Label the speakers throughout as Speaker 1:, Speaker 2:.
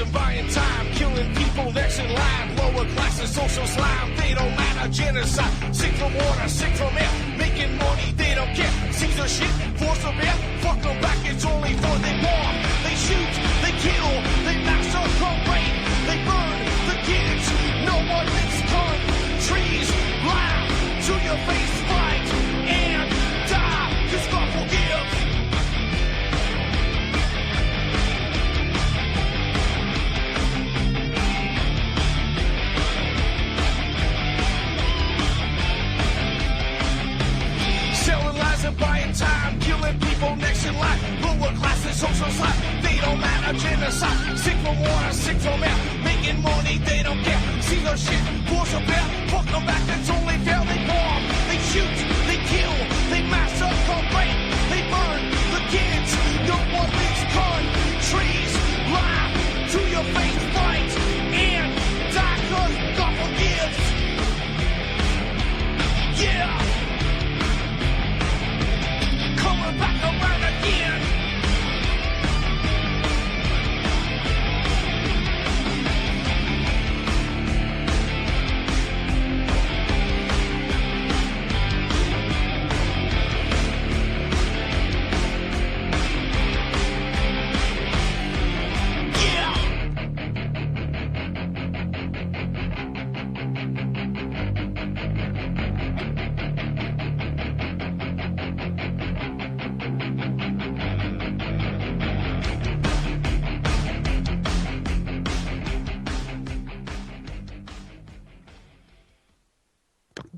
Speaker 1: Sterilizing, buying time, killing people next in line. Lower classes, social slime, they don't matter. Genocide, sick from water, sick from air. Making money, they don't care. Caesar shit, force of air. Fuck them back, it's only for they bomb. They shoot, they kill, they massacre, rape. They burn the kids. No one lives countries. Lie to your face, fight and die. Cause God forgives. Selling lies and buying time, killing people next in line. Lower classes, social slime, they don't matter. Genocide, sick from water, sick from air. Making money, they don't care. See their shit, force of air. Fuck them back, that's only fair. They bomb, they shoot, they kill, they massacre, rape. They burn the kids. No one leaves countries. Lie to your face, fight and die. Cause God forgives. Yeah. Coming back around again.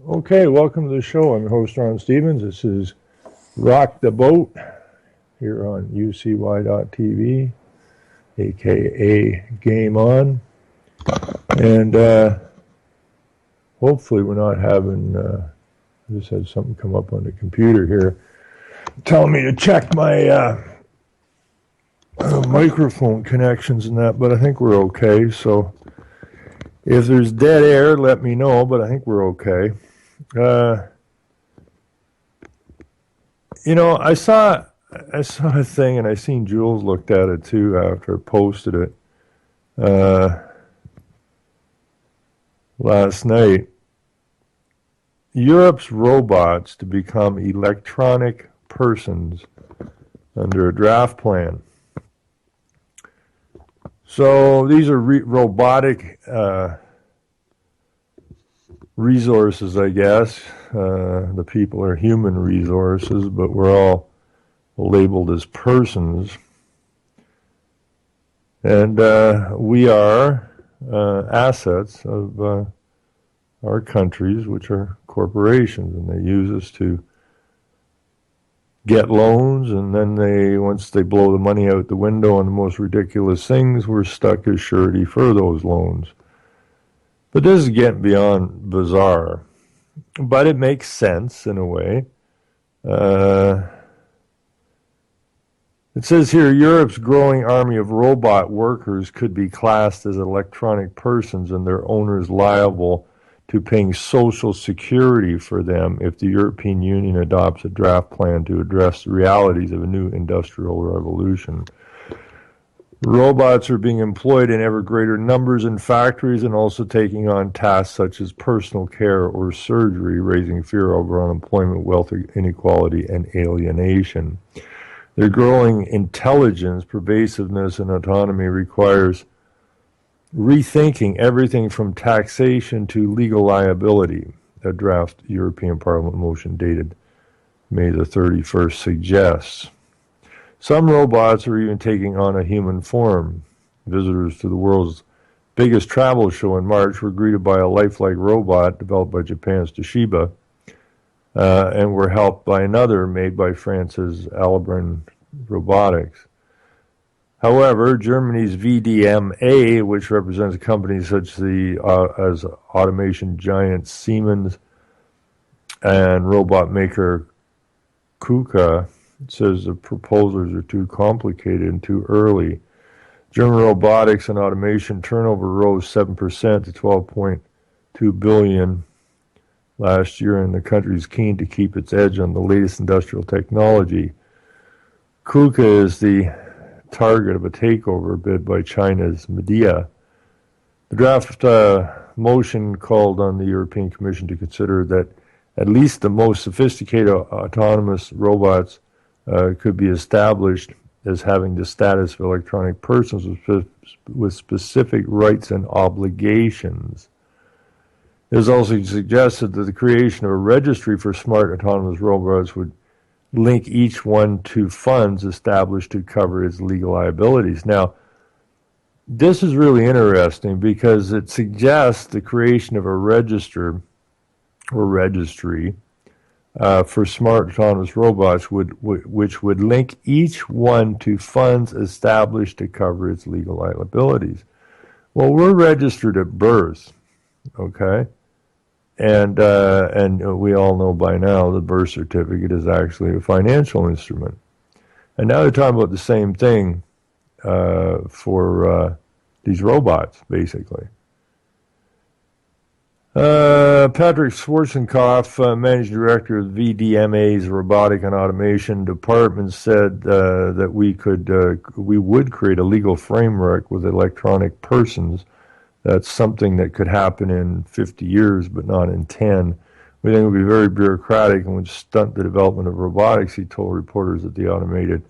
Speaker 2: Okay, welcome to the show. I'm your host, Ron Stevens. This is Rock the Boat here on UCY.tv, aka Game On. And hopefully we're not having, I just had something come up on the computer here telling me to check my microphone connections and that, but I think we're okay. So if there's dead air, let me know, but I think we're okay. I saw a thing, and I seen Jules looked at it too after I posted it last night. Europe's robots to become electronic persons under a draft plan. So these are robotic resources, I guess. The people are human resources, but we're all labeled as persons. And we are assets of our countries, which are corporations, and they use us to get loans, and then once they blow the money out the window on the most ridiculous things, we're stuck as surety for those loans. But this is getting beyond bizarre. But it makes sense in a way. It says here, Europe's growing army of robot workers could be classed as electronic persons and their owners liable to paying Social Security for them if the European Union adopts a draft plan to address the realities of a new industrial revolution. Robots are being employed in ever greater numbers in factories and also taking on tasks such as personal care or surgery, raising fear over unemployment, wealth inequality, and alienation. Their growing intelligence, pervasiveness, and autonomy requires rethinking everything from taxation to legal liability, a draft European Parliament motion dated May the 31st suggests. Some robots are even taking on a human form. Visitors to the world's biggest travel show in March were greeted by a lifelike robot developed by Japan's Toshiba, and were helped by another made by France's Alabrin Robotics. However, Germany's VDMA, which represents companies such as automation giant Siemens and robot maker KUKA, says the proposals are too complicated and too early. German robotics and automation turnover rose 7% to $12.2 billion last year, and the country is keen to keep its edge on the latest industrial technology. KUKA is the target of a takeover bid by China's Midea. The draft motion called on the European Commission to consider that at least the most sophisticated autonomous robots could be established as having the status of electronic persons with specific rights and obligations. It is also suggested that the creation of a registry for smart autonomous robots would link each one to funds established to cover its legal liabilities. Now, this is really interesting because it suggests the creation of a register or registry for smart autonomous robots which would link each one to funds established to cover its legal liabilities. Well, we're registered at birth, okay? And we all know by now the birth certificate is actually a financial instrument. And now they're talking about the same thing for these robots, basically. Patrick Schwarzenkopf, managing director of VDMA's Robotic and Automation Department, said that we would create a legal framework with electronic persons. That's something that could happen in 50 years, but not in 10. We think it would be very bureaucratic and would stunt the development of robotics, he told reporters at the Automated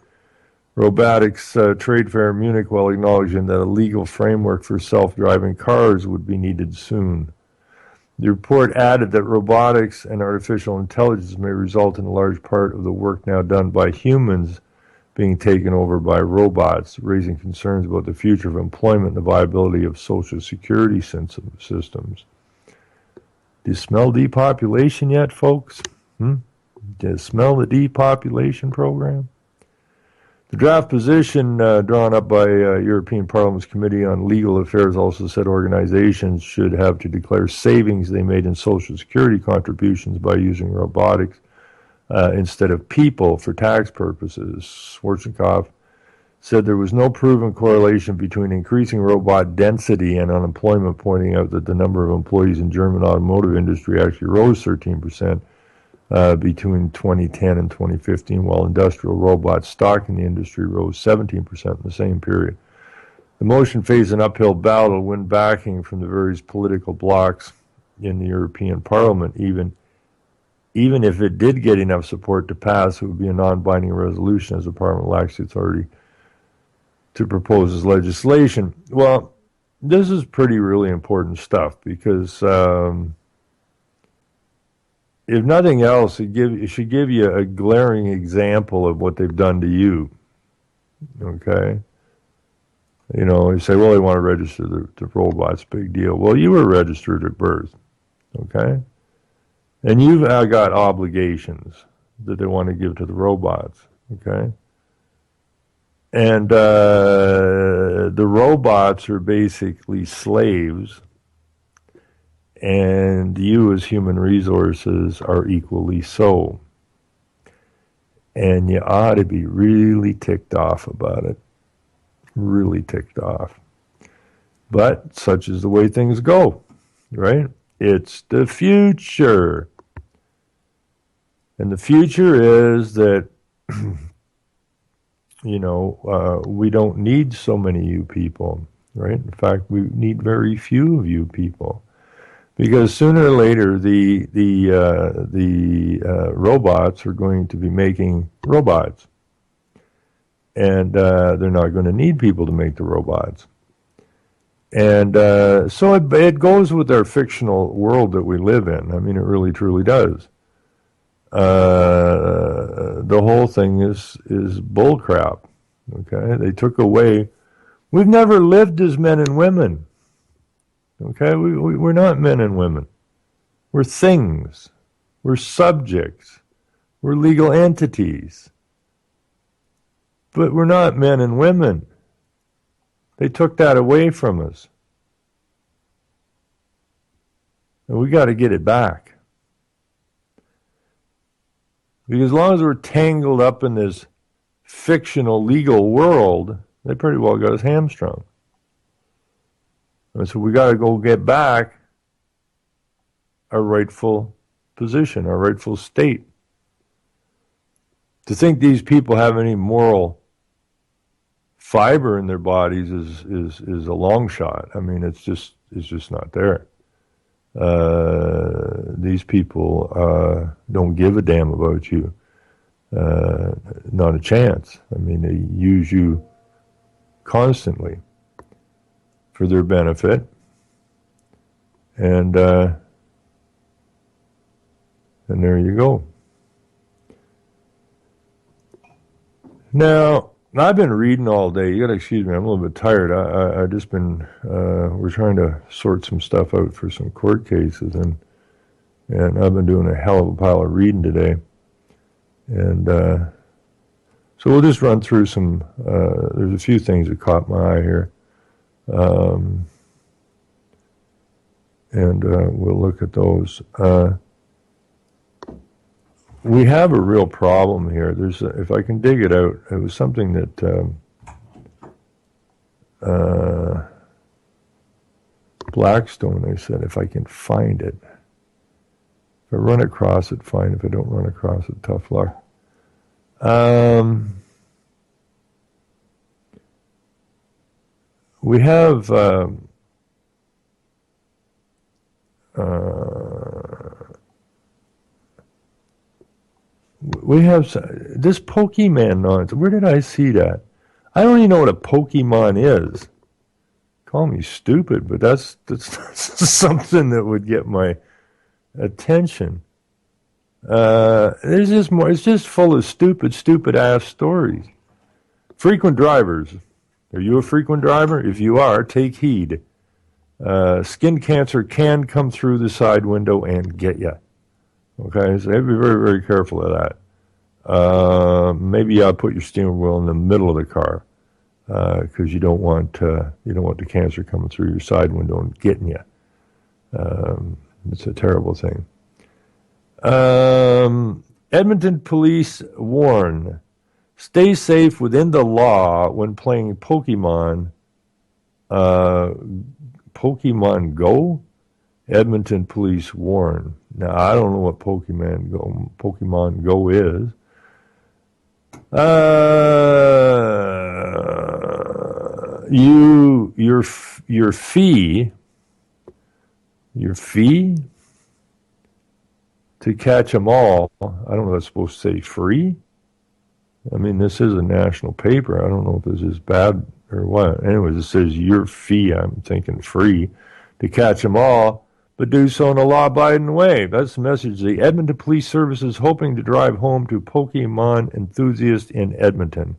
Speaker 2: Robotics Trade Fair in Munich, while acknowledging that a legal framework for self-driving cars would be needed soon. The report added that robotics and artificial intelligence may result in a large part of the work now done by humans being taken over by robots, raising concerns about the future of employment and the viability of social security systems. Do you smell depopulation yet, folks? Do you smell the depopulation program? The draft position drawn up by European Parliament's Committee on Legal Affairs also said organizations should have to declare savings they made in Social Security contributions by using robotics instead of people for tax purposes. Schwarzenkopf said there was no proven correlation between increasing robot density and unemployment, pointing out that the number of employees in German automotive industry actually rose 13% between 2010 and 2015, while industrial robot stock in the industry rose 17% in the same period. The motion faced an uphill battle to win backing from the various political blocs in the European Parliament. Even if it did get enough support to pass, it would be a non-binding resolution as the Parliament lacks the authority to propose as legislation. Well, this is really important stuff because if nothing else, it should give you a glaring example of what they've done to you. Okay? You know, you say, well, they want to register the robots, big deal. Well, you were registered at birth. Okay? And you've got obligations that they want to give to the robots. Okay? And the robots are basically slaves, and you as human resources are equally so. And you ought to be really ticked off about it. Really ticked off. But such is the way things go, right? It's the future. And the future is that, we don't need so many you people, right? In fact, we need very few of you people. Because sooner or later, the robots are going to be making robots. And they're not going to need people to make the robots. And so it goes with our fictional world that we live in. I mean, it really, truly does. The whole thing is bullcrap. Okay? They took away... We've never lived as men and women. Okay? We're not men and women. We're things. We're subjects. We're legal entities. But we're not men and women. They took that away from us. And we got to get it back. Because as long as we're tangled up in this fictional legal world, they pretty well got us hamstrung. And so we got to go get back our rightful position, our rightful state. To think these people have any moral fiber in their bodies is a long shot. I mean, it's just not there. These people don't give a damn about you. Not a chance. I mean, they use you constantly for their benefit, and there you go. Now, I've been reading all day. You got to excuse me. I'm a little bit tired. I just been. We're trying to sort some stuff out for some court cases, and I've been doing a hell of a pile of reading today. And so we'll just run through some. There's a few things that caught my eye here, and we'll look at those. We have a real problem here. If I can dig it out, it was something that Blackstone, they said, if I can find it. If I run across it, fine. If I don't run across it, tough luck. We have this Pokemon nonsense. Where did I see that? I don't even know what a Pokemon is. Call me stupid, but that's something that would get my attention. There's just more. It's just full of stupid ass stories. Frequent drivers. Are you a frequent driver? If you are, take heed. Skin cancer can come through the side window and get you. Okay, so be very, very careful of that. Maybe I'll put your steering wheel in the middle of the car because you don't want the cancer coming through your side window and getting you. It's a terrible thing. Edmonton police warn: stay safe within the law when playing Pokemon. Pokemon Go? Edmonton police warn. Now, I don't know what Pokemon Go is. Your fee to catch them all. I don't know if that's supposed to say free. I mean, this is a national paper. I don't know if this is bad or what. Anyways, it says your fee. I'm thinking free to catch them all, but do so in a law-abiding way. That's the message. The Edmonton Police Service is hoping to drive home to Pokemon enthusiasts in Edmonton.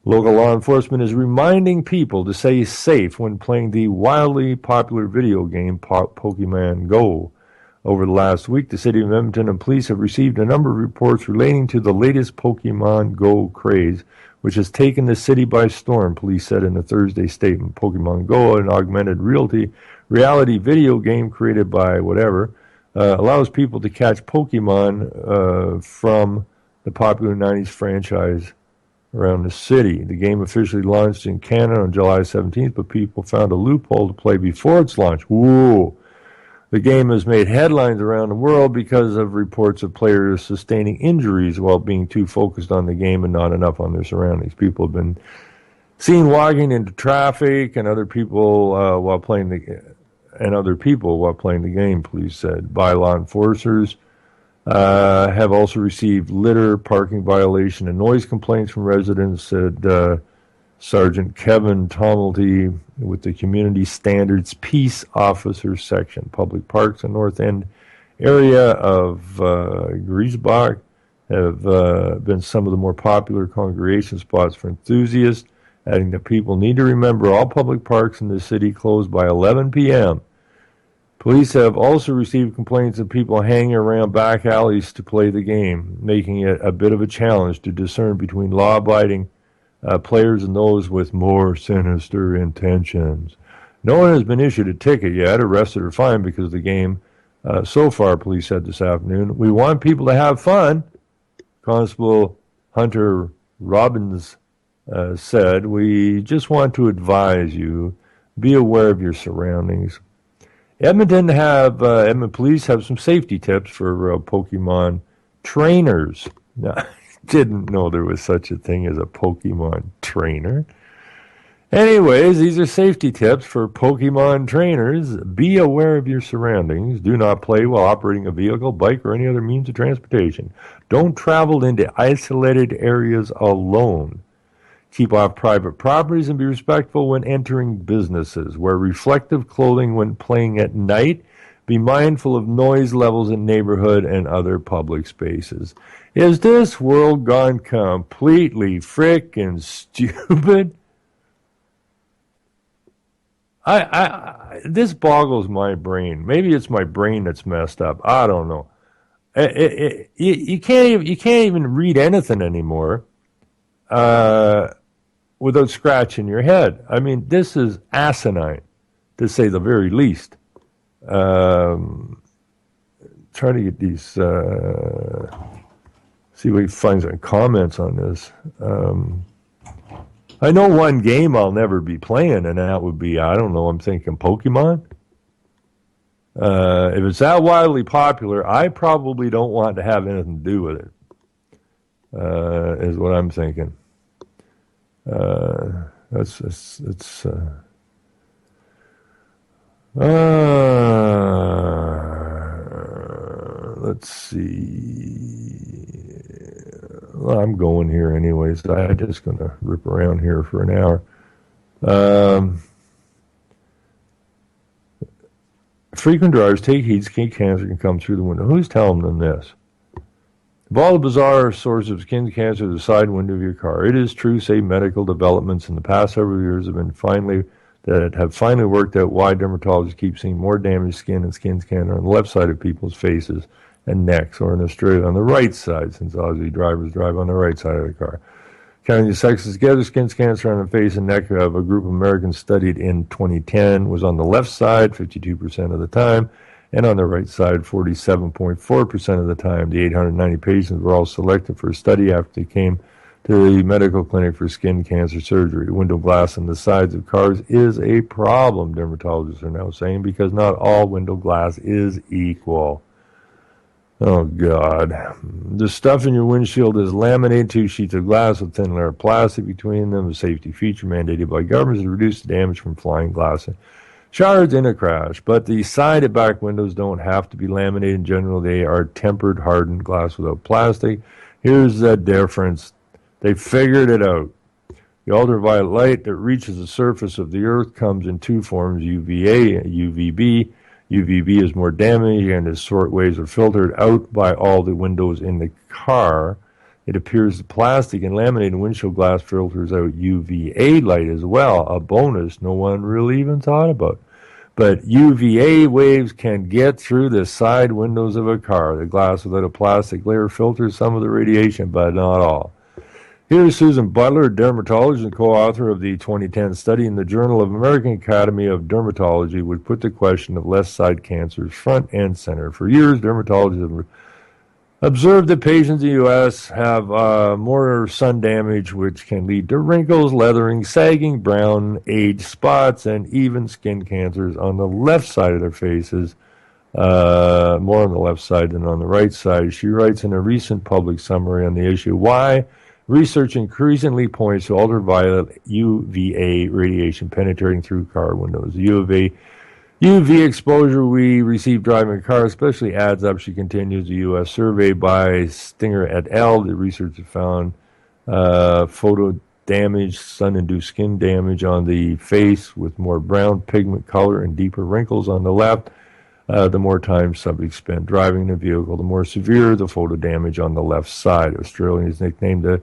Speaker 2: Local law enforcement is reminding people to stay safe when playing the wildly popular video game Pokemon Go. Over the last week, the City of Edmonton and police have received a number of reports relating to the latest Pokemon Go craze, which has taken the city by storm, police said in a Thursday statement. Pokemon Go, an augmented reality video game created by allows people to catch Pokemon from the popular 90s franchise around the city. The game officially launched in Canada on July 17th, but people found a loophole to play before its launch. Whoa! The game has made headlines around the world because of reports of players sustaining injuries while being too focused on the game and not enough on their surroundings. People have been seen walking into traffic and other people while playing the game, police said. Bylaw enforcers have also received litter, parking violation, and noise complaints from residents, said Sergeant Kevin Tomilty with the Community Standards Peace Officer Section. Public parks in North End area of Griesbach have been some of the more popular congregation spots for enthusiasts, adding that people need to remember all public parks in the city close by 11 p.m. Police have also received complaints of people hanging around back alleys to play the game, making it a bit of a challenge to discern between law-abiding players and those with more sinister intentions. No one has been issued a ticket yet, arrested or fined because of the game. So far, police said this afternoon, we want people to have fun. Constable Hunter Robbins said, we just want to advise you, be aware of your surroundings. Edmonton police have some safety tips for Pokemon trainers. Now, I didn't know there was such a thing as a Pokemon trainer. Anyways, these are safety tips for Pokemon trainers. Be aware of your surroundings. Do not play while operating a vehicle, bike, or any other means of transportation. Don't travel into isolated areas alone. Keep off private properties and be respectful when entering businesses. Wear reflective clothing when playing at night. Be mindful of noise levels in neighborhood and other public spaces. Is this world gone completely frickin' stupid? This boggles my brain. Maybe it's my brain that's messed up. I don't know. You can't even read anything anymore without scratching your head. I mean, this is asinine, to say the very least. Trying to get these. See if we can find some comments on this. I know one game I'll never be playing, and that would be, I don't know, I'm thinking Pokemon. If it's that wildly popular, I probably don't want to have anything to do with it, is what I'm thinking. Let's see. Well, I'm going here anyways. I'm just going to rip around here for an hour. Frequent drivers take heed, skin cancer can come through the window. Who's telling them this? Of all the bizarre sources of skin cancer, the side window of your car. It is true, say medical developments in the past several years have finally worked out why dermatologists keep seeing more damaged skin and skin cancer on the left side of people's faces and necks, or in Australia on the right side, since Aussie drivers drive on the right side of the car. Counting the sexes together, skin cancer on the face and neck of a group of Americans studied in 2010 was on the left side 52% of the time, and on the right side 47.4% of the time. The 890 patients were all selected for a study after they came to the medical clinic for skin cancer surgery. Window glass on the sides of cars is a problem, dermatologists are now saying, because not all window glass is equal. Oh, God. The stuff in your windshield is laminated, 2 sheets of glass with thin layer of plastic between them. A safety feature mandated by governments to reduce the damage from flying glass and shards in a crash. But the side and back windows don't have to be laminated. In general, they are tempered, hardened glass without plastic. Here's the difference. They figured it out. The ultraviolet light that reaches the surface of the earth comes in 2 forms, UVA and UVB. UVB is more damaging, and its short waves are filtered out by all the windows in the car. It appears the plastic and laminated windshield glass filters out UVA light as well, a bonus no one really even thought about. But UVA waves can get through the side windows of a car. The glass without a plastic layer filters some of the radiation, but not all. Here's Susan Butler, a dermatologist and co-author of the 2010 study in the Journal of American Academy of Dermatology, which put the question of left side cancers front and center. For years, dermatologists have observed that patients in the U.S. have more sun damage, which can lead to wrinkles, leathering, sagging, brown, age spots, and even skin cancers on the left side of their faces, more on the left side than on the right side. She writes in a recent public summary on the issue, why research increasingly points to ultraviolet UVA radiation penetrating through car windows. UV exposure we receive driving a car especially adds up, she continues. The U.S. survey by Stinger et al. The researchers found photo damage, sun-induced skin damage on the face with more brown pigment color and deeper wrinkles on the left. The more time subjects spend driving the vehicle, the more severe the photo damage on the left side. Australians nicknamed the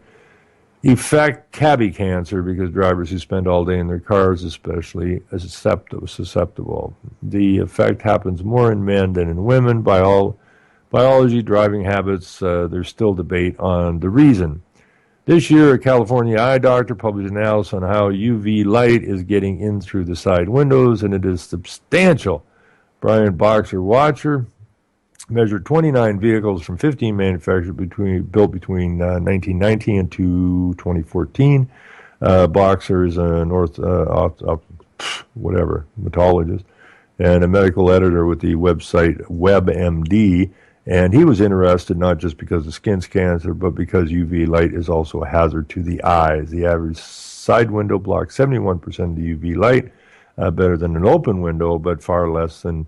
Speaker 2: effect cabbie cancer because drivers who spend all day in their cars especially susceptible. The effect happens more in men than in women. Biology, driving habits, there's still debate on the reason. This year, a California eye doctor published an analysis on how UV light is getting in through the side windows, and it is substantial. Brian Boxer Watcher measured 29 vehicles from 15 manufacturers built between 1990 and 2014. Boxer is a metologist and a medical editor with the website WebMD, and he was interested not just because of skin cancer, but because UV light is also a hazard to the eyes. The average side window blocks 71% of the UV light, better than an open window, but far less than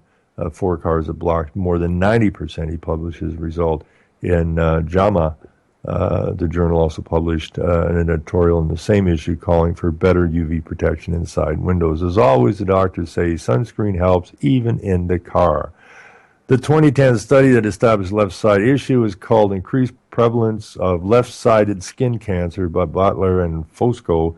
Speaker 2: 4 cars that blocked more than 90%. He published his result in JAMA. The journal also published an editorial in the same issue calling for better UV protection inside windows. As always, the doctors say sunscreen helps even in the car. The 2010 study that established left side issue is called Increased Prevalence of Left-Sided Skin Cancer by Butler and Fosco,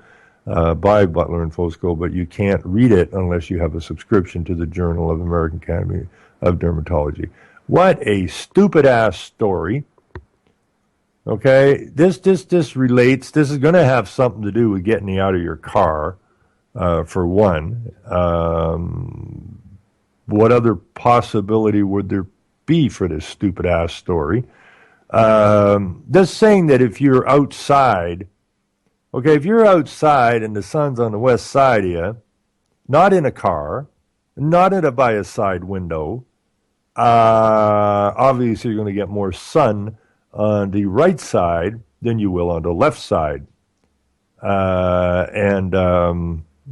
Speaker 2: but you can't read it unless you have a subscription to the Journal of American Academy of Dermatology. What a stupid-ass story. Okay, this relates, this is going to have something to do with getting you out of your car, for one. What other possibility would there be for this stupid-ass story? This saying that if you're outside, okay, if you're outside and the sun's on the west side of you, not in a car, not by a side window, obviously you're going to get more sun on the right side than you will on the left side. And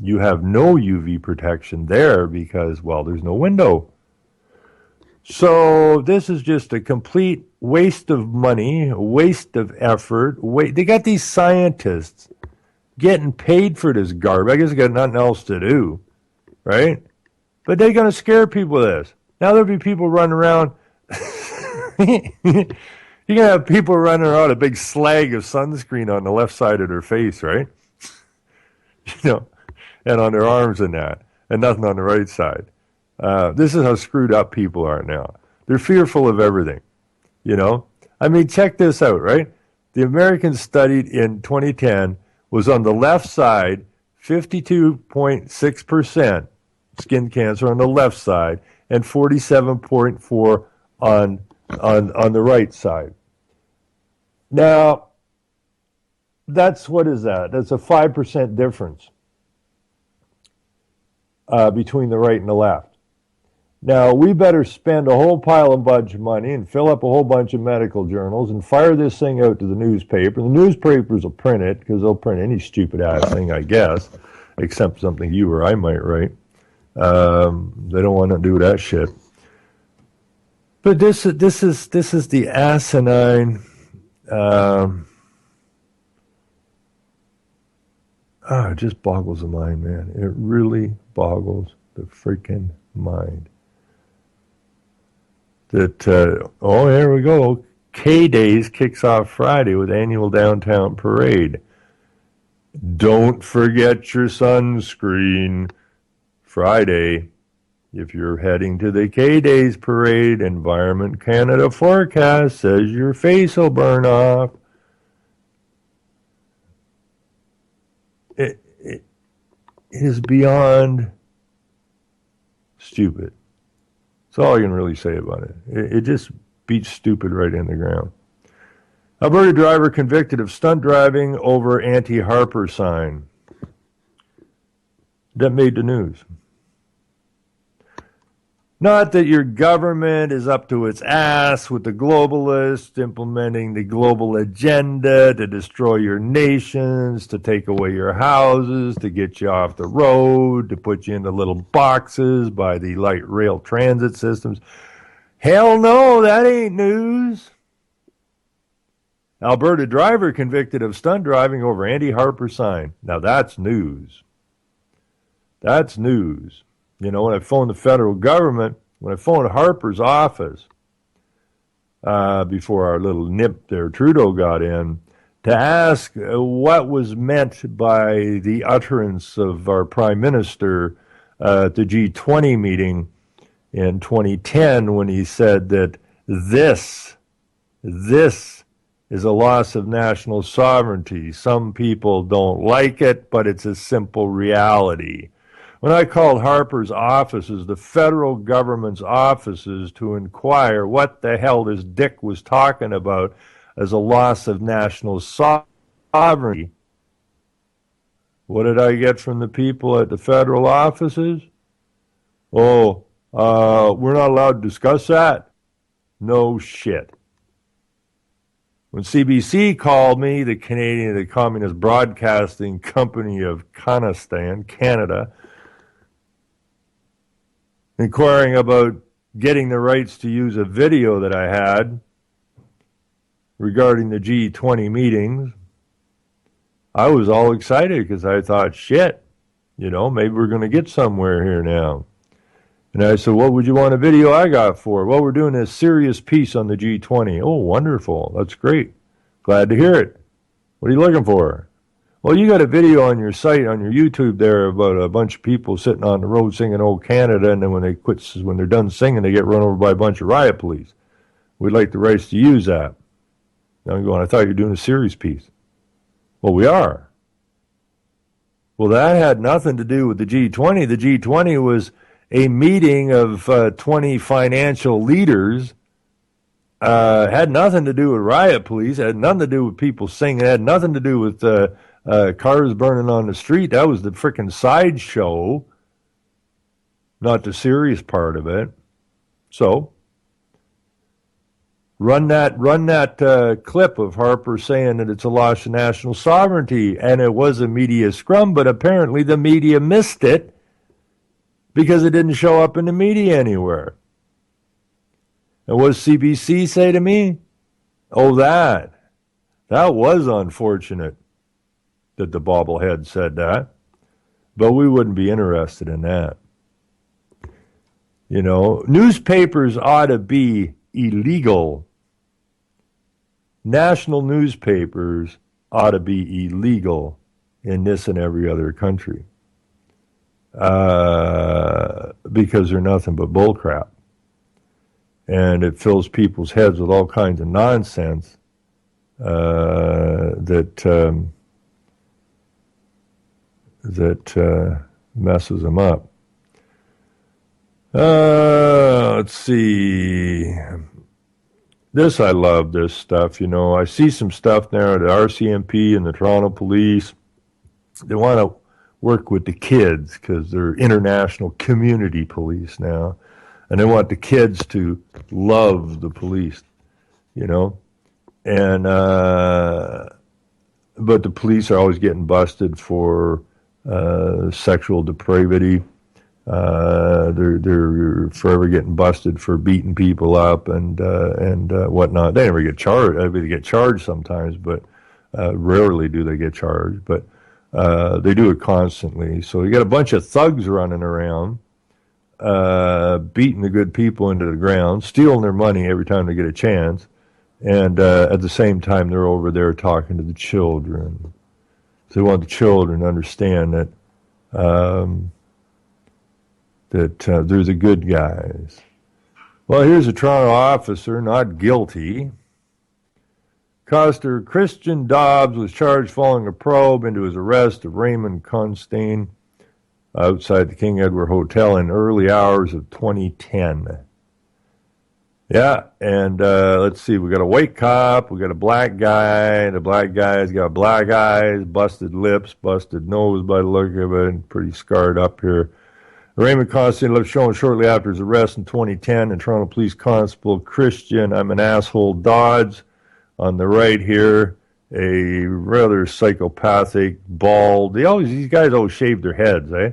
Speaker 2: you have no UV protection there because, well, there's no window. So this is just a complete waste of money, waste of effort. They got these scientists getting paid for this garbage. I guess they got nothing else to do, right? But they're going to scare people with this. Now there'll be people running around. You're going to have people running around a big slag of sunscreen on the left side of their face, right? And on their arms and that, and nothing on the right side. This is how screwed up people are now. They're fearful of everything, I mean, check this out, right? The Americans studied in 2010 was on the left side, 52.6% skin cancer on the left side, and 47.4% on the right side. Now, what is that? That's a 5% difference between the right and the left. Now, we better spend a whole pile of bunch of money and fill up a whole bunch of medical journals and fire this thing out to the newspaper. The newspapers will print it because they'll print any stupid-ass thing, I guess, except something you or I might write. They don't want to do that shit. But this is the asinine. It just boggles the mind, man. It really boggles the freaking mind. That here we go. K-Days kicks off Friday with annual downtown parade. Don't forget your sunscreen. Friday, if you're heading to the K-Days parade, Environment Canada forecast says your face will burn off. It is beyond stupid. That's all I can really say about it. It just beats stupid right in the ground. Alberta driver convicted of stunt driving over anti-Harper sign. That made the news. Not that your government is up to its ass with the globalists implementing the global agenda to destroy your nations, to take away your houses, to get you off the road, to put you into little boxes by the light rail transit systems. Hell no, that ain't news. Alberta driver convicted of stunt driving over anti-Harper sign. Now that's news. That's news. When I phoned the federal government, when I phoned Harper's office, before our little nip there, Trudeau got in, to ask what was meant by the utterance of our Prime Minister at the G20 meeting in 2010 when he said that this is a loss of national sovereignty. Some people don't like it, but it's a simple reality. When I called Harper's offices, the federal government's offices, to inquire what the hell this dick was talking about as a loss of national sovereignty, what did I get from the people at the federal offices? We're not allowed to discuss that. No shit. When CBC called me, the Communist Broadcasting Company of Kazakhstan, Canada, inquiring about getting the rights to use a video that I had regarding the G20 meetings, I was all excited because I thought, shit, maybe we're going to get somewhere here now. And I said, what would you want a video I got for? Well, we're doing a serious piece on the G20. Oh, wonderful. That's great. Glad to hear it. What are you looking for? Well, you got a video on your site, on your YouTube there, about a bunch of people sitting on the road singing "Old Canada," and then when they're done singing, they get run over by a bunch of riot police. We'd like the rights to use that. Now I'm going, I thought you were doing a serious piece. Well, we are. Well, that had nothing to do with the G20. The G20 was a meeting of 20 financial leaders. Had nothing to do with riot police. Had nothing to do with people singing. Had nothing to do with cars burning on the street. That was the frickin' sideshow, not the serious part of it. So, run that clip of Harper saying that it's a loss of national sovereignty, and it was a media scrum, but apparently the media missed it because it didn't show up in the media anywhere. And what does CBC say to me? Oh, that was unfortunate that the bobblehead said that, but we wouldn't be interested in that. Newspapers ought to be illegal. National newspapers ought to be illegal in this and every other country because they're nothing but bullcrap. And it fills people's heads with all kinds of nonsense that messes them up. Let's see. I love this stuff. I see some stuff now at the RCMP and the Toronto Police. They want to work with the kids because they're international community police now. And they want the kids to love the police, and but the police are always getting busted for sexual depravity. They're forever getting busted for beating people up and whatnot. They never get charged. They get charged sometimes, but rarely do they get charged. But they do it constantly. So you got a bunch of thugs running around. Beating the good people into the ground, stealing their money every time they get a chance, and at the same time they're over there talking to the children. So they want the children to understand that they're the good guys. Well, here's a Toronto officer not guilty. Coster Christian Dobbs was charged following a probe into his arrest of Raymond Constantine outside the King Edward Hotel in early hours of 2010. Yeah, and let's see, we got a white cop, we got a black guy. The black guy's got black eyes, busted lips, busted nose by the look of it, pretty scarred up here. Raymond Constantine left shown shortly after his arrest in 2010, and Toronto Police Constable Christian, I'm an asshole, Dodds, on the right here, a rather psychopathic, bald. These guys always shave their heads, eh?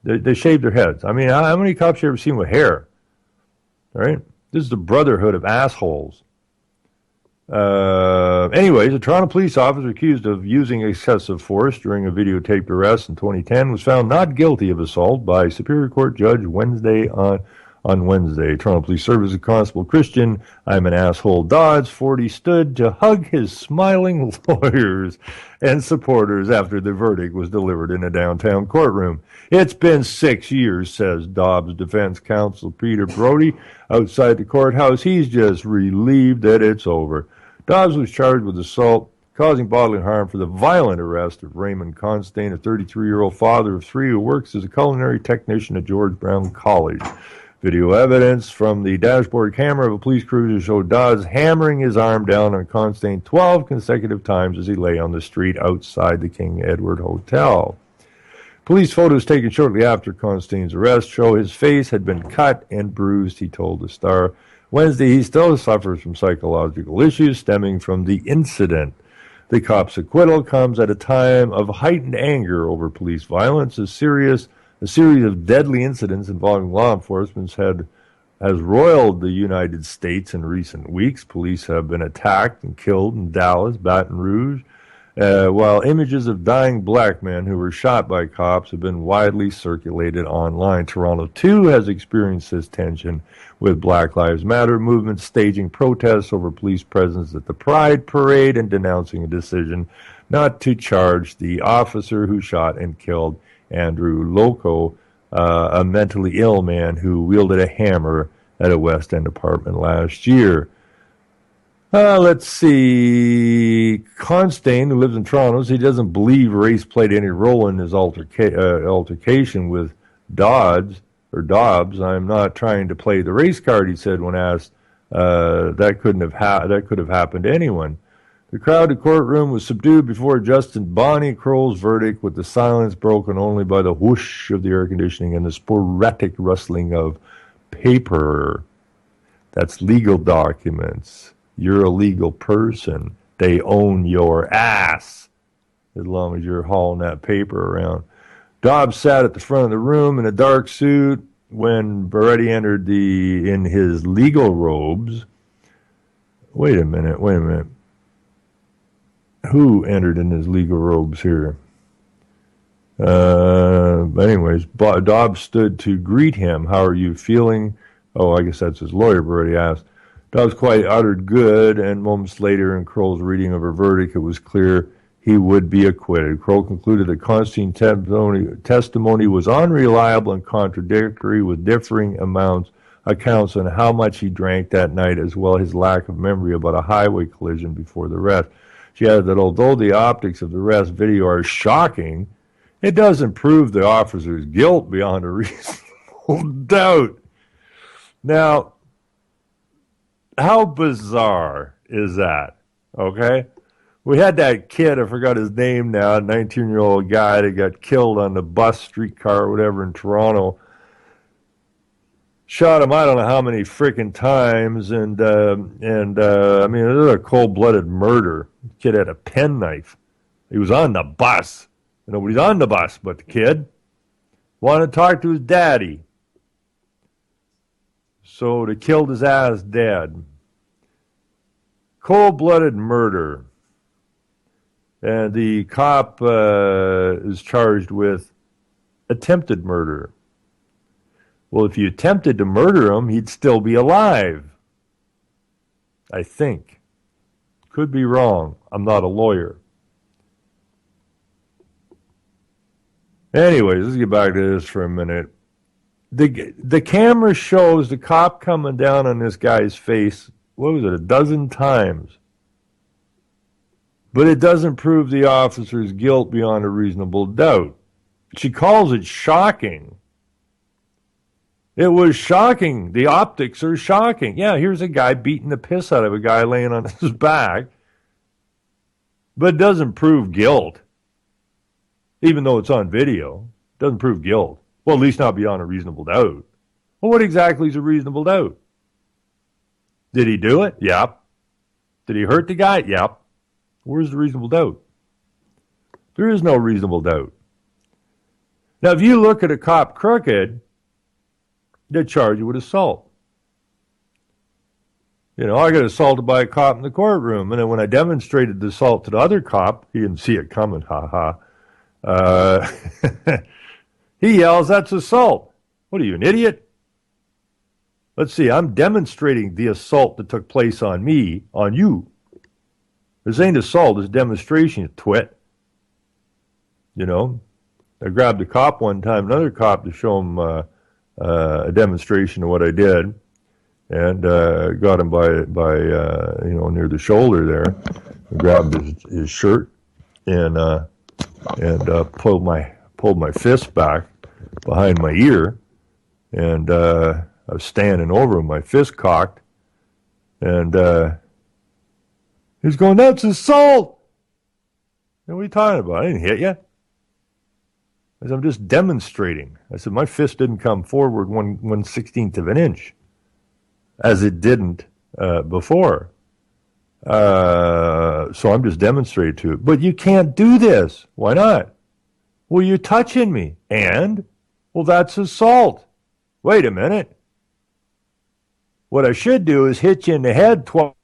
Speaker 2: They shave their heads. I mean, how many cops you ever seen with hair? All right, this is the brotherhood of assholes. Anyways, a Toronto police officer accused of using excessive force during a videotaped arrest in 2010 was found not guilty of assault by Superior Court Judge on Wednesday. Toronto Police Service Constable Christian, I'm an asshole, Dodds, 40, stood to hug his smiling lawyers and supporters after the verdict was delivered in a downtown courtroom. It's been 6 years, says Dobbs' defense counsel Peter Brody outside the courthouse. He's just relieved that it's over. Dobbs was charged with assault, causing bodily harm for the violent arrest of Raymond Constantine, a 33-year-old father of three who works as a culinary technician at George Brown College. Video evidence from the dashboard camera of a police cruiser showed Dodds hammering his arm down on Constantine 12 consecutive times as he lay on the street outside the King Edward Hotel. Police photos taken shortly after Constantine's arrest show his face had been cut and bruised, he told the Star. Wednesday, he still suffers from psychological issues stemming from the incident. The cop's acquittal comes at a time of heightened anger over police violence. A series of deadly incidents involving law enforcement has roiled the United States in recent weeks. Police have been attacked and killed in Dallas, Baton Rouge, while images of dying black men who were shot by cops have been widely circulated online. Toronto, too, has experienced this tension, with Black Lives Matter movement staging protests over police presence at the Pride Parade and denouncing a decision not to charge the officer who shot and killed Andrew Loco, a mentally ill man who wielded a hammer at a West End apartment last year. Let's see. Constantine, who lives in Toronto, he doesn't believe race played any role in his altercation with Dobbs. I'm not trying to play the race card, he said when asked. That could have happened to anyone. The crowded courtroom was subdued before Justin Bonnie Crowell's verdict, with the silence broken only by the whoosh of the air conditioning and the sporadic rustling of paper. That's legal documents. You're a legal person. They own your ass, as long as you're hauling that paper around. Dobbs sat at the front of the room in a dark suit when Beretti entered in his legal robes. Wait a minute. Who entered in his legal robes here? Anyways, Dobbs stood to greet him. How are you feeling? Oh, I guess that's his lawyer, Beretti asked. Dobbs quite uttered good, and moments later in Crowell's reading of her verdict, it was clear he would be acquitted. Crowell concluded that Constantine's testimony was unreliable and contradictory, with differing accounts on how much he drank that night, as well as his lack of memory about a highway collision before the arrest. She added that although the optics of the arrest video are shocking, it doesn't prove the officer's guilt beyond a reasonable doubt. Now, how bizarre is that? Okay? We had that kid, I forgot his name now, a 19-year-old guy that got killed on the bus, streetcar, or whatever in Toronto. Shot him I don't know how many freaking times, and I mean, it was a cold-blooded murder. The kid had a penknife. He was on the bus. Nobody's on the bus but the kid. Wanted to talk to his daddy. So they killed his ass dead. Cold-blooded murder. And the cop is charged with attempted murder. Well, if you attempted to murder him, he'd still be alive. I think. Could be wrong. I'm not a lawyer. Anyways, let's get back to this for a minute. The camera shows the cop coming down on this guy's face, what was it, a dozen times. But it doesn't prove the officer's guilt beyond a reasonable doubt. She calls it shocking. It was shocking. The optics are shocking. Yeah, here's a guy beating the piss out of a guy laying on his back. But it doesn't prove guilt. Even though it's on video. It doesn't prove guilt. Well, at least not beyond a reasonable doubt. Well, what exactly is a reasonable doubt? Did he do it? Yep. Did he hurt the guy? Yep. Where's the reasonable doubt? There is no reasonable doubt. Now, if you look at a cop crooked, they charge you with assault. You know, I got assaulted by a cop in the courtroom, and then when I demonstrated the assault to the other cop, he didn't see it coming, he yells, "That's assault." What are you, an idiot? Let's see, I'm demonstrating the assault that took place on me, on you. This ain't assault, it's demonstration, you twit. You know, I grabbed a cop one time, another cop, to show him a demonstration of what I did, and got him by near the shoulder there, and grabbed his shirt, and pulled my fist back behind my ear, and I was standing over him, my fist cocked, and he's going, "That's assault!" And what are you talking about? I didn't hit you. I said, I'm just demonstrating. I said, my fist didn't come forward 1/16 of an inch. as it didn't before. So I'm just demonstrating to it. But you can't do this. Why not? Well, you're touching me. And? Well, that's assault. Wait a minute. What I should do is hit you in the head 12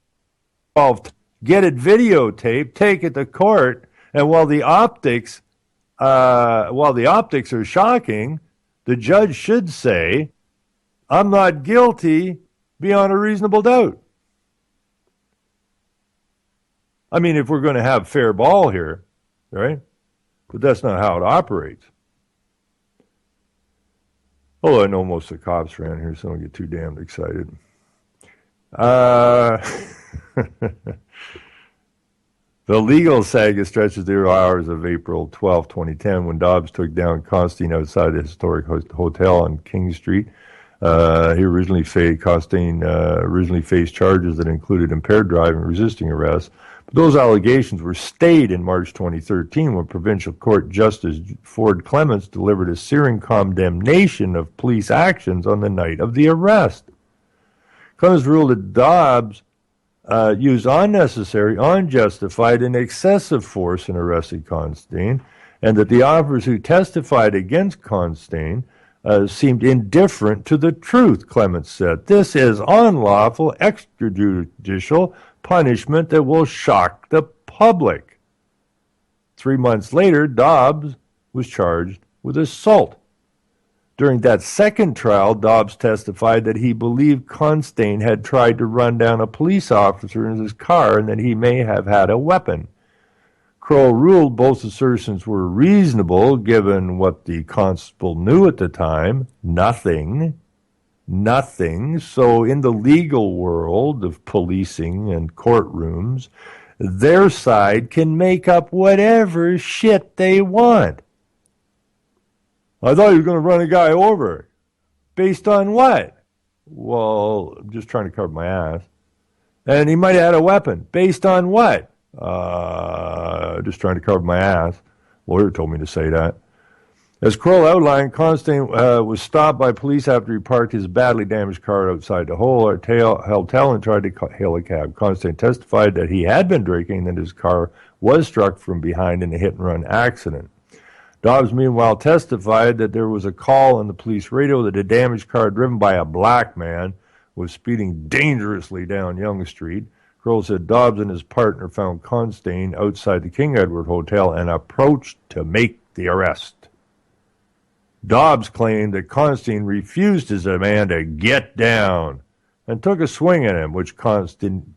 Speaker 2: get it videotaped, take it to court, and while the optics are shocking, the judge should say, I'm not guilty beyond a reasonable doubt. I mean, if we're going to have fair ball here, right? But that's not how it operates. Although I know most of the cops around here, so I don't get too damned excited. The legal saga stretches through hours of April 12, 2010, when Dobbs took down Constantine outside the historic hotel on King Street. Constantine originally faced charges that included impaired driving and resisting arrest. But those allegations were stayed in March 2013 when Provincial Court Justice Ford Clements delivered a searing condemnation of police actions on the night of the arrest. Clements ruled that Dobbs used unnecessary, unjustified, and excessive force in arresting Constantine, and that the officers who testified against Constantine seemed indifferent to the truth, Clements said. This is unlawful extrajudicial punishment that will shock the public. 3 months later, Dobbs was charged with assault. During that second trial, Dobbs testified that he believed Constantine had tried to run down a police officer in his car and that he may have had a weapon. Kroll ruled both assertions were reasonable given what the constable knew at the time, nothing. So in the legal world of policing and courtrooms, their side can make up whatever shit they want. I thought he was going to run a guy over. Based on what? Well, I'm just trying to cover my ass. And he might have had a weapon. Based on what? Just trying to cover my ass. Lawyer told me to say that. As Kroll outlined, Constantine was stopped by police after he parked his badly damaged car outside the hotel and tried to hail a cab. Constantine testified that he had been drinking and that his car was struck from behind in a hit-and-run accident. Dobbs, meanwhile, testified that there was a call on the police radio that a damaged car driven by a black man was speeding dangerously down Yonge Street. Kroll said Dobbs and his partner found Constantine outside the King Edward Hotel and approached to make the arrest. Dobbs claimed that Constantine refused his demand to get down and took a swing at him, which Constantine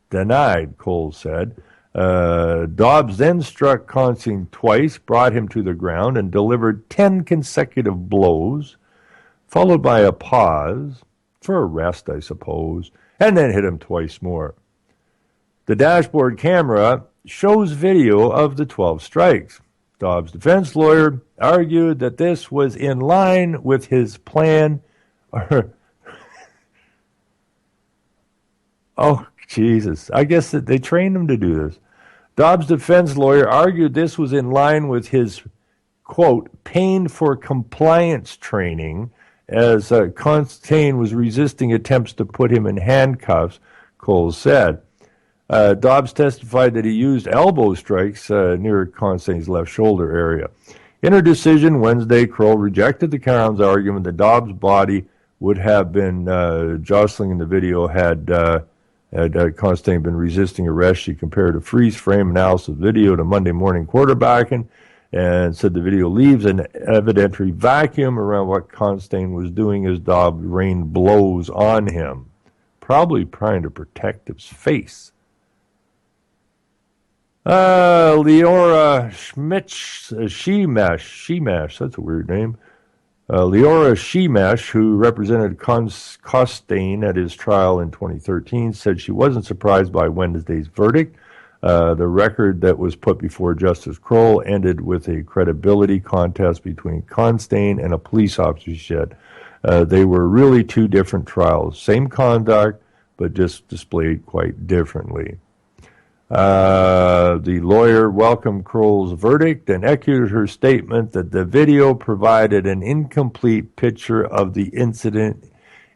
Speaker 2: denied, Cole said. Dobbs then struck Constantine twice, brought him to the ground, and delivered 10 consecutive blows, followed by a pause, for a rest, I suppose, and then hit him twice more. The dashboard camera shows video of the 12 strikes. Dobbs' defense lawyer argued that this was in line with his plan. Oh, Jesus. I guess that they trained him to do this. Dobbs' defense lawyer argued this was in line with his, quote, pain for compliance training as Constantine was resisting attempts to put him in handcuffs, Cole said. Dobbs testified that he used elbow strikes near Constantine's left shoulder area. In her decision Wednesday, Kroll rejected the Crown's argument that Dobbs' body would have been jostling in the video had Constantine been resisting arrest. She compared a freeze frame analysis video to Monday morning quarterbacking and said the video leaves an evidentiary vacuum around what Constantine was doing as Dobbs rained blows on him, probably trying to protect his face. Leora Shemesh, that's a weird name. Leora Shemesh, who represented Constantine at his trial in 2013, said she wasn't surprised by Wednesday's verdict. The record that was put before Justice Kroll ended with a credibility contest between Constantine and a police officer, she said. They were really two different trials. Same conduct, but just displayed quite differently. The lawyer welcomed Kroll's verdict and echoed her statement that the video provided an incomplete picture of the incident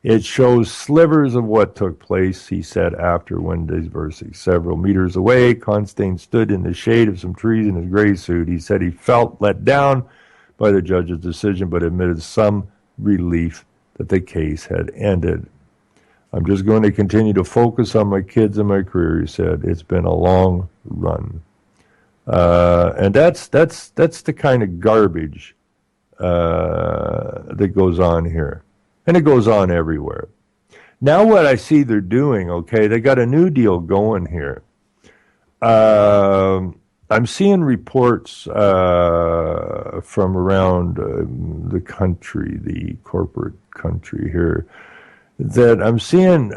Speaker 2: It shows slivers of what took place, he said after Wednesday's verdict. Several meters away, Constantine stood in the shade of some trees in his gray suit. He said he felt let down by the judge's decision, but admitted some relief that the case had ended. I'm just going to continue to focus on my kids and my career, he said. It's been a long run. And that's the kind of garbage that goes on here. And it goes on everywhere. Now what I see they're doing, okay, they got a new deal going here. I'm seeing reports from around the country, the corporate country here, that I'm seeing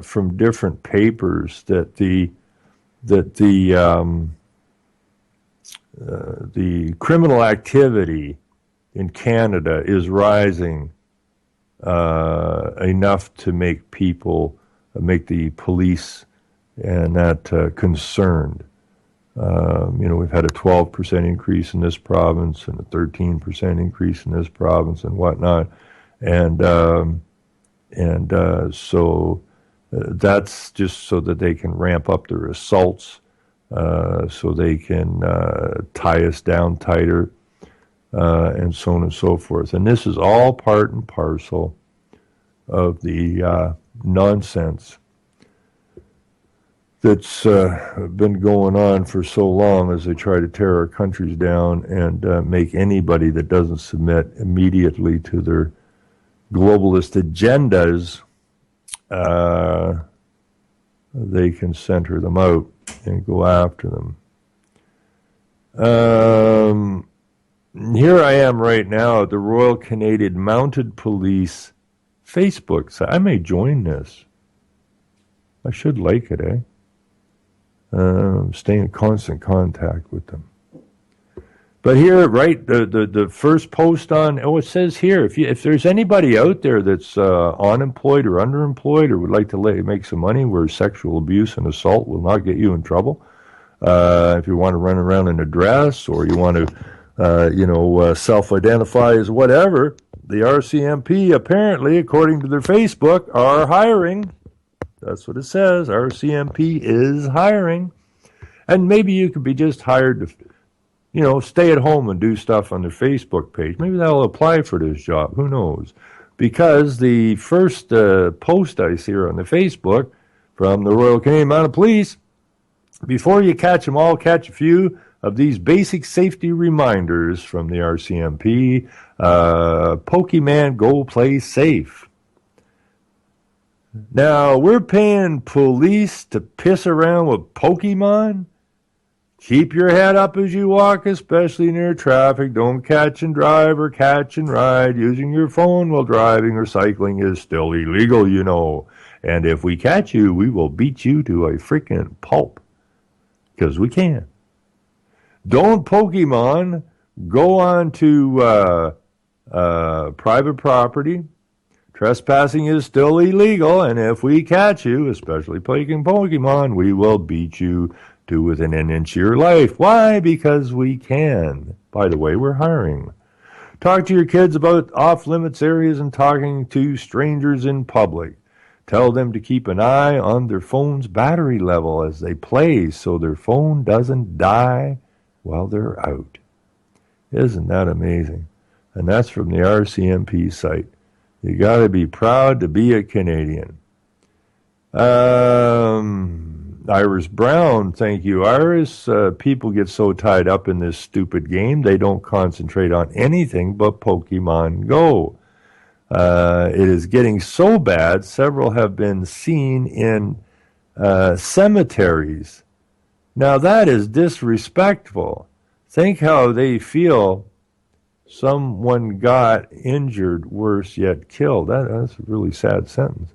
Speaker 2: from different papers that the criminal activity in Canada is rising enough to make the police and that concerned. We've had a 12% increase in this province and a 13% increase in this province and whatnot, so that's just so that they can ramp up their assaults, so they can tie us down tighter, and so on and so forth. And this is all part and parcel of the nonsense that's been going on for so long as they try to tear our countries down and make anybody that doesn't submit immediately to their globalist agendas, they can center them out and go after them. Here I am right now at the Royal Canadian Mounted Police Facebook site. I may join this. I should like it, eh? Stay in constant contact with them. But here, right, the first post on, it says here, if there's anybody out there that's unemployed or underemployed or would like to make some money where sexual abuse and assault will not get you in trouble, if you want to run around in a dress or you want to, self-identify as whatever, the RCMP apparently, according to their Facebook, are hiring. That's what it says. RCMP is hiring. And maybe you could be just hired to, stay at home and do stuff on their Facebook page. Maybe they'll apply for this job. Who knows? Because the first post I see here on the Facebook from the Royal Canadian Mounted Police, before you catch them all, catch a few of these basic safety reminders from the RCMP. Pokemon, go play safe. Now, we're paying police to piss around with Pokemon? Keep your head up as you walk, especially near traffic. Don't catch and drive or catch and ride. Using your phone while driving or cycling is still illegal, you know. And if we catch you, we will beat you to a freaking pulp. Because we can. Don't Pokemon go on to private property. Trespassing is still illegal, and if we catch you, especially playing Pokemon, we will beat you to within an inch of your life. Why? Because we can. By the way, we're hiring. Talk to your kids about off-limits areas and talking to strangers in public. Tell them to keep an eye on their phone's battery level as they play so their phone doesn't die while they're out. Isn't that amazing? And that's from the RCMP site. You got to be proud to be a Canadian. Iris Brown, thank you, Iris. People get so tied up in this stupid game, they don't concentrate on anything but Pokemon Go. It is getting so bad, several have been seen in cemeteries. Now that is disrespectful. Think how they feel. Someone got injured, worse yet killed. That's a really sad sentence.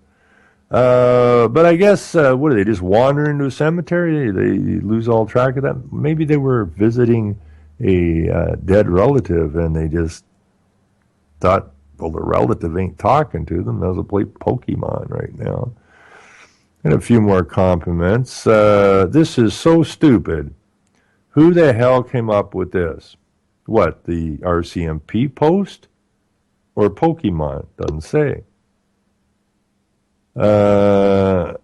Speaker 2: But I guess, what do they just wander into a cemetery? They lose all track of that? Maybe they were visiting a dead relative and they just thought, well, the relative ain't talking to them. They'll play Pokemon right now. And a few more compliments. This is so stupid. Who the hell came up with this? What, the RCMP post or Pokemon? Doesn't say. The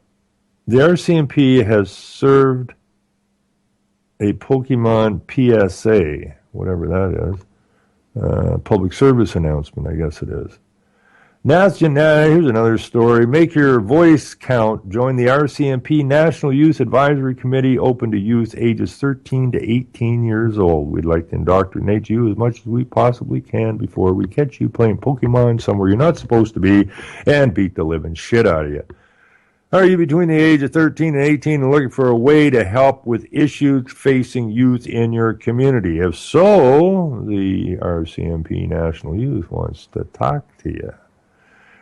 Speaker 2: RCMP has served a Pokemon PSA, whatever that is, public service announcement, I guess it is. Here's another story. Make your voice count. Join the RCMP National Youth Advisory Committee, open to youth ages 13 to 18 years old. We'd like to indoctrinate you as much as we possibly can before we catch you playing Pokemon somewhere you're not supposed to be and beat the living shit out of you. Are you between the age of 13 and 18 and looking for a way to help with issues facing youth in your community? If so, the RCMP National Youth wants to talk to you.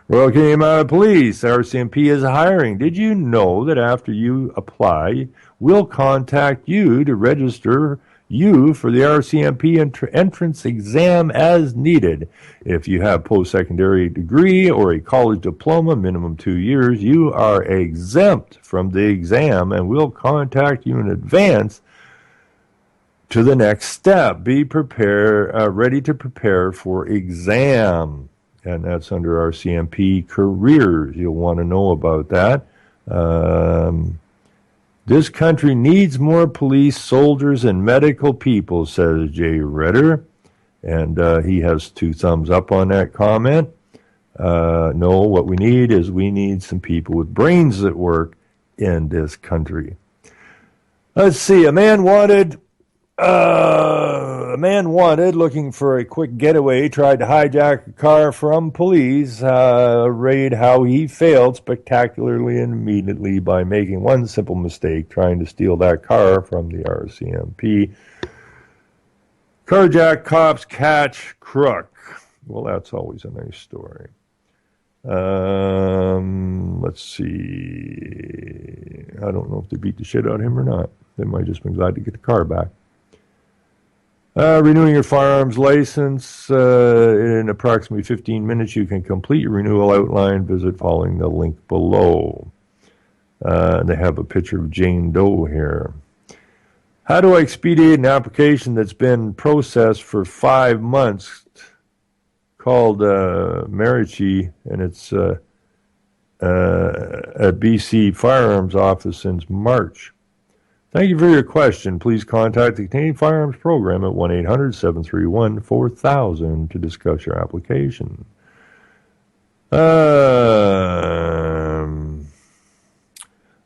Speaker 2: Royal Canadian Mounted Police, RCMP is hiring. Did you know that after you apply, we'll contact you to register you for the RCMP entrance exam as needed? If you have post-secondary degree or a college diploma, minimum 2 years, you are exempt from the exam, and we'll contact you in advance to the next step. Be ready to prepare for exam. And that's under RCMP careers. You'll want to know about that. This country needs more police, soldiers, and medical people, says Jay Redder. And he has 2 thumbs up on that comment. No, what we need some people with brains that work in this country. Let's see, a man wanted, looking for a quick getaway, tried to hijack a car from police. Read how he failed spectacularly and immediately by making one simple mistake, trying to steal that car from the RCMP. Carjack cops catch crook. Well, that's always a nice story. Let's see. I don't know if they beat the shit out of him or not. They might have just been glad to get the car back. Renewing your firearms license in approximately 15 minutes. You can complete your renewal outline. Visit following the link below. They have a picture of Jane Doe here. How do I expedite an application that's been processed for 5 months called Marichi, and it's at BC Firearms Office since March? Thank you for your question. Please contact the Canadian Firearms Program at 1-800-731-4000 to discuss your application. I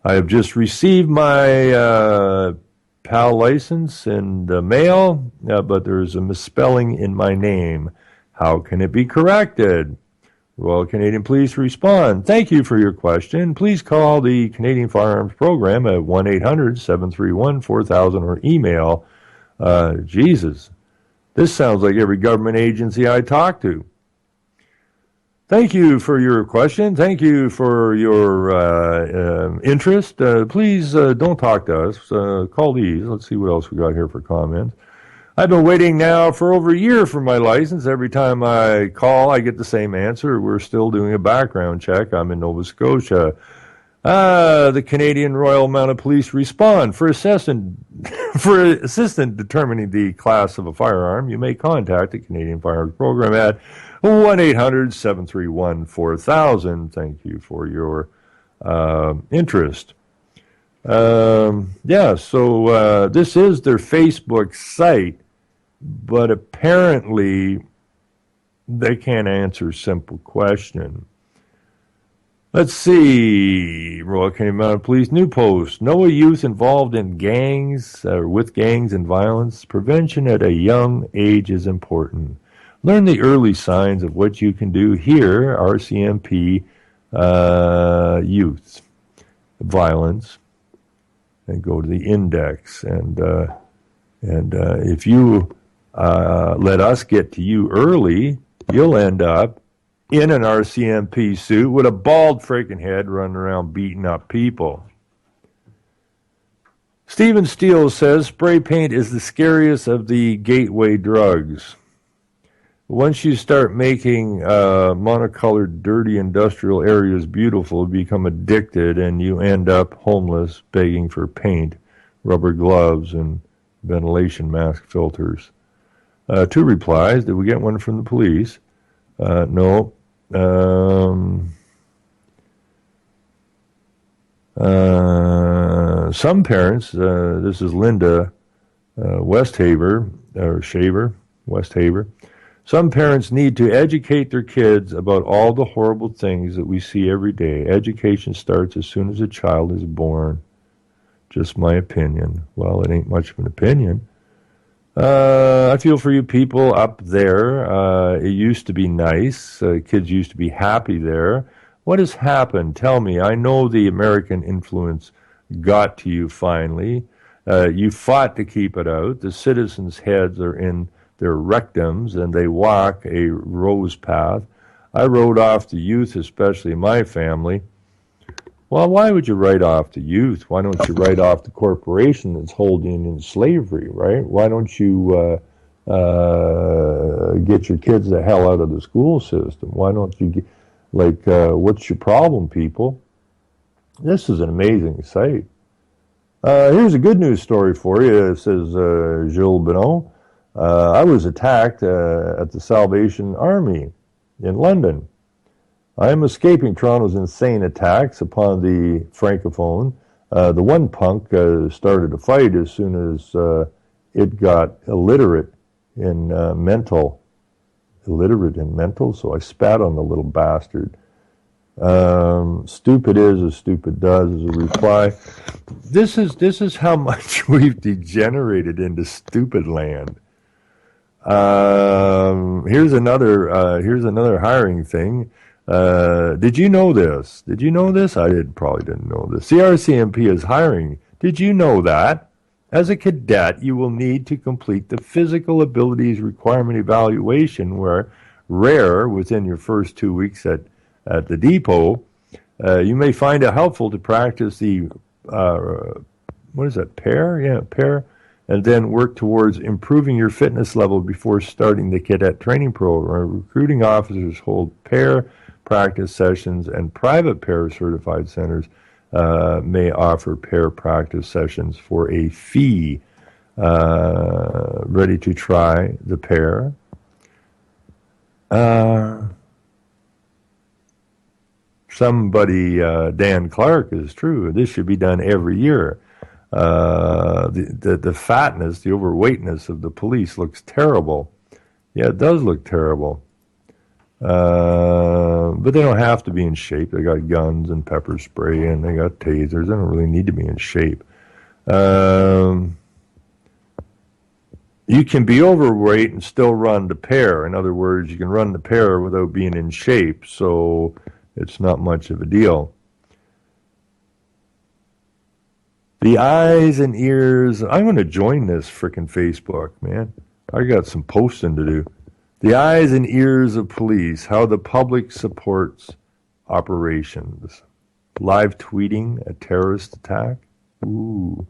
Speaker 2: have just received my PAL license in the mail, but there's a misspelling in my name. How can it be corrected? Royal Canadian Police respond. Thank you for your question. Please call the Canadian Firearms Program at 1-800-731-4000 or email. Jesus, this sounds like every government agency I talk to. Thank you for your question. Thank you for your interest. Please don't talk to us. Call these. Let's see what else we got here for comments. I've been waiting now for over a year for my license. Every time I call, I get the same answer. We're still doing a background check. I'm in Nova Scotia. The Canadian Royal Mounted Police respond. For assistant determining the class of a firearm, you may contact the Canadian Firearms Program at 1-800-731-4000. Thank you for your interest. So this is their Facebook site, but apparently they can't answer a simple question. Let's see. Royal Canadian Mounted Police new post. Know a youth involved in gangs or with gangs and violence. Prevention at a young age is important. Learn the early signs of what you can do here. RCMP youth violence. And go to the index, and if you let us get to you early, you'll end up in an RCMP suit with a bald freaking head running around beating up people. Stephen Steele says spray paint is the scariest of the gateway drugs. Once you start making monocolored, dirty industrial areas beautiful, you become addicted, and you end up homeless, begging for paint, rubber gloves, and ventilation mask filters. 2 replies. Did we get one from the police? No. Some parents, this is Linda Westhaver. Some parents need to educate their kids about all the horrible things that we see every day. Education starts as soon as a child is born. Just my opinion. Well, it ain't much of an opinion. I feel for you people up there. It used to be nice. Kids used to be happy there. What has happened? Tell me. I know the American influence got to you finally. You fought to keep it out. The citizens' heads are in their rectums, and they walk a rose path. I wrote off the youth, especially my family. Well, why would you write off the youth? Why don't you write off the corporation that's holding in slavery, right? Why don't you get your kids the hell out of the school system? Why don't you get, what's your problem, people? This is an amazing sight. Here's a good news story for you, says Jules Benoit. I was attacked at the Salvation Army in London. I am escaping Toronto's insane attacks upon the Francophone. The one punk started a fight as soon as it got illiterate in mental, so I spat on the little bastard. Stupid is as stupid does is a reply. This is how much we've degenerated into stupid land. Here's another hiring thing. Did you know this? I probably didn't know this. CRCMP is hiring. Did you know that? As a cadet, you will need to complete the physical abilities requirement evaluation, where rare within your first 2 weeks at the depot. You may find it helpful to practice the PAIR, and then work towards improving your fitness level before starting the cadet training program. Recruiting officers hold PAIR practice sessions, and private PAIR certified centers may offer PAIR practice sessions for a fee. Ready to try the PAIR? Somebody, Dan Clark, is true. This should be done every year. The fatness, the overweightness of the police looks terrible. Yeah, it does look terrible. But they don't have to be in shape. They got guns and pepper spray, and they got tasers. They don't really need to be in shape. You can be overweight and still run the PAIR. In other words, you can run the PAIR without being in shape, so it's not much of a deal. The eyes and ears. I'm going to join this frickin' Facebook, man. I got some posting to do. The eyes and ears of police, how the public supports operations. Live tweeting a terrorist attack. Ooh.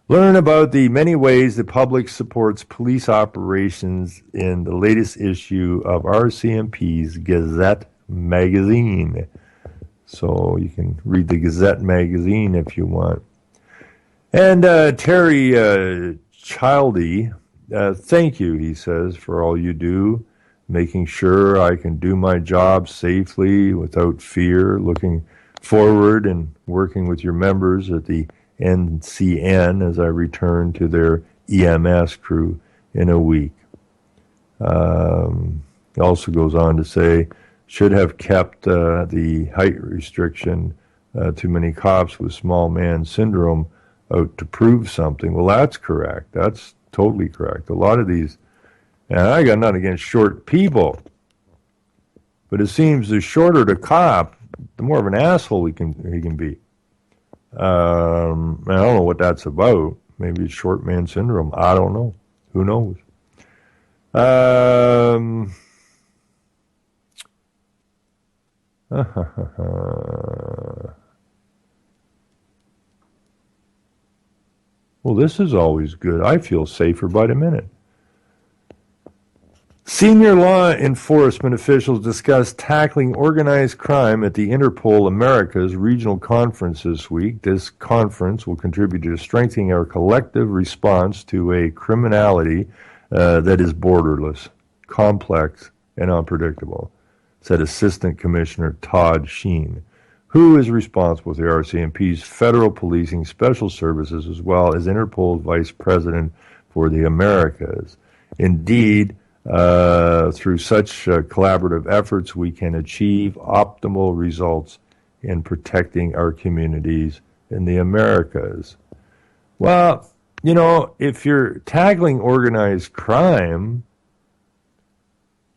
Speaker 2: Learn about the many ways the public supports police operations in the latest issue of RCMP's Gazette magazine. So you can read the Gazette magazine if you want. And Terry Childy, thank you, he says, for all you do, making sure I can do my job safely without fear, looking forward and working with your members at the NCN as I return to their EMS crew in a week. He also goes on to say, should have kept the height restriction. Too many cops with small man syndrome out to prove something. Well, that's correct. That's totally correct. A lot of these, and I got nothing against short people, but it seems the shorter the cop, the more of an asshole he can be. I don't know what that's about. Maybe it's short man syndrome. I don't know. Who knows? Well, this is always good. I feel safer by the minute. Senior law enforcement officials discussed tackling organized crime at the Interpol Americas regional conference this week. This conference will contribute to strengthening our collective response to a criminality that is borderless, complex, and unpredictable, said Assistant Commissioner Todd Sheen. who is responsible for the RCMP's Federal Policing Special Services, as well as Interpol's Vice President for the Americas. Indeed, through such collaborative efforts, we can achieve optimal results in protecting our communities in the Americas. Well, you know, if you're tackling organized crime,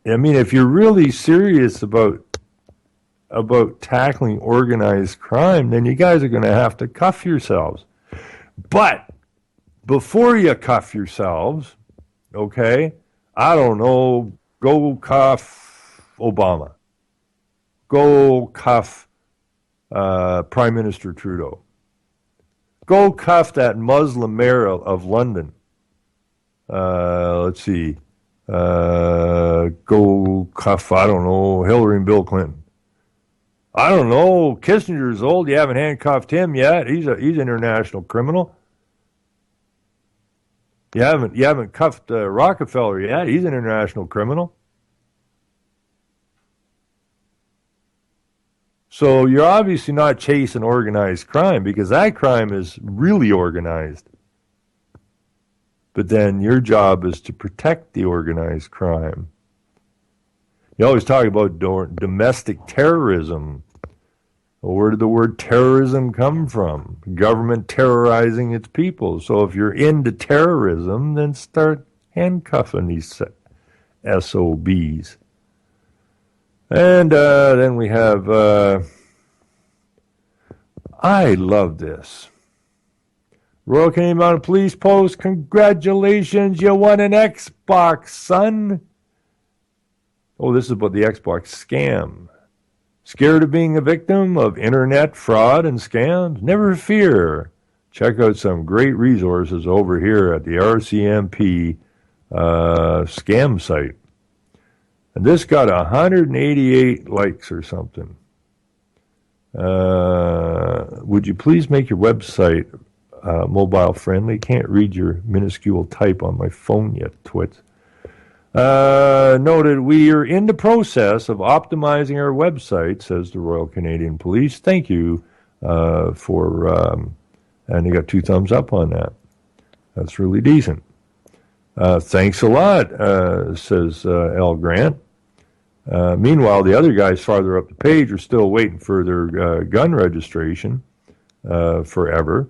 Speaker 2: I mean, if you're really serious about tackling organized crime, then you guys are going to have to cuff yourselves. But before you cuff yourselves, okay, I don't know, go cuff Obama. Go cuff Prime Minister Trudeau. Go cuff that Muslim mayor of London. Let's see. Go cuff, I don't know, Hillary and Bill Clinton. I don't know, Kissinger's old. You haven't handcuffed him yet. He's an international criminal. You haven't cuffed Rockefeller yet. He's an international criminal. So you're obviously not chasing organized crime, because that crime is really organized. But then your job is to protect the organized crime. You always talk about domestic terrorism. Well, where did the word terrorism come from? Government terrorizing its people. So if you're into terrorism, then start handcuffing these SOBs. And then we have, I love this. Royal Canadian Mounted Police Post, congratulations, you won an Xbox, son. Oh, this is about the Xbox scam. Scared of being a victim of internet fraud and scams? Never fear. Check out some great resources over here at the RCMP scam site. And this got 188 likes or something. Would you please make your website mobile friendly? Can't read your minuscule type on my phone yet, twits. Noted, we are in the process of optimizing our website, says the Royal Canadian Police. Thank you for, and you got 2 thumbs up on that. That's really decent. Thanks a lot, says L. Grant. Meanwhile, the other guys farther up the page are still waiting for their gun registration forever.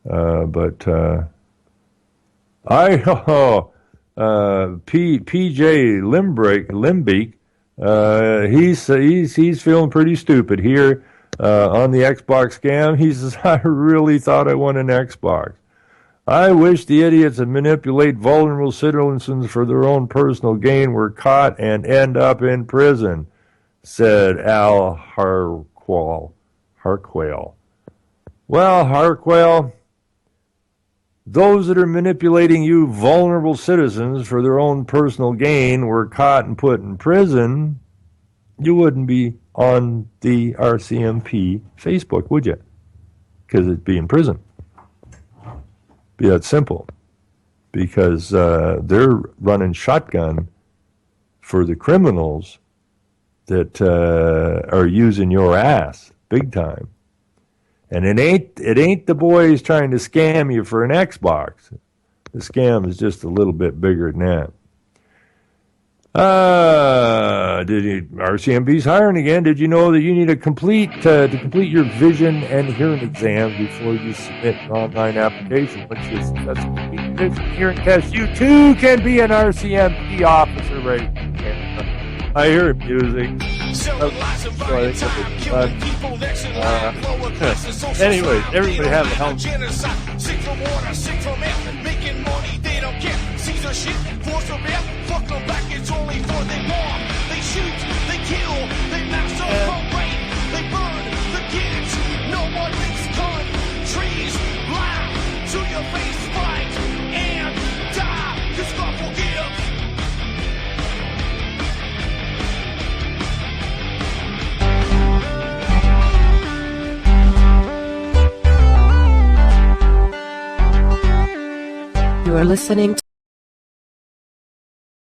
Speaker 2: But PJ Limbeek, he's feeling pretty stupid here on the Xbox scam. He says, I really thought I won an Xbox. I wish the idiots that manipulate vulnerable citizens for their own personal gain were caught and end up in prison, said Al Harquail. Well, Harquail, those that are manipulating you vulnerable citizens for their own personal gain were caught and put in prison, you wouldn't be on the RCMP Facebook, would you? Because it'd be in prison. Be that simple. Because they're running shotgun for the criminals that are using your ass big time. And it ain't the boys trying to scam you for an Xbox. The scam is just a little bit bigger than that. RCMP's hiring again. Did you know that you need to complete your vision and hearing exams before you submit an online application? Once you successfully complete the vision hearing test, you too can be an RCMP officer right in Canada. I hear music. Anyways, everybody have a helmet.
Speaker 1: Sick from water, sick from air, making money they don't care. Caesar shit, force of air, fuck them back, it's only for they bomb. They shoot, they kill, they massacre, rape, they burn the kids. No one makes countries laugh to your face, fight and die, 'cause God forgives.
Speaker 3: You are listening to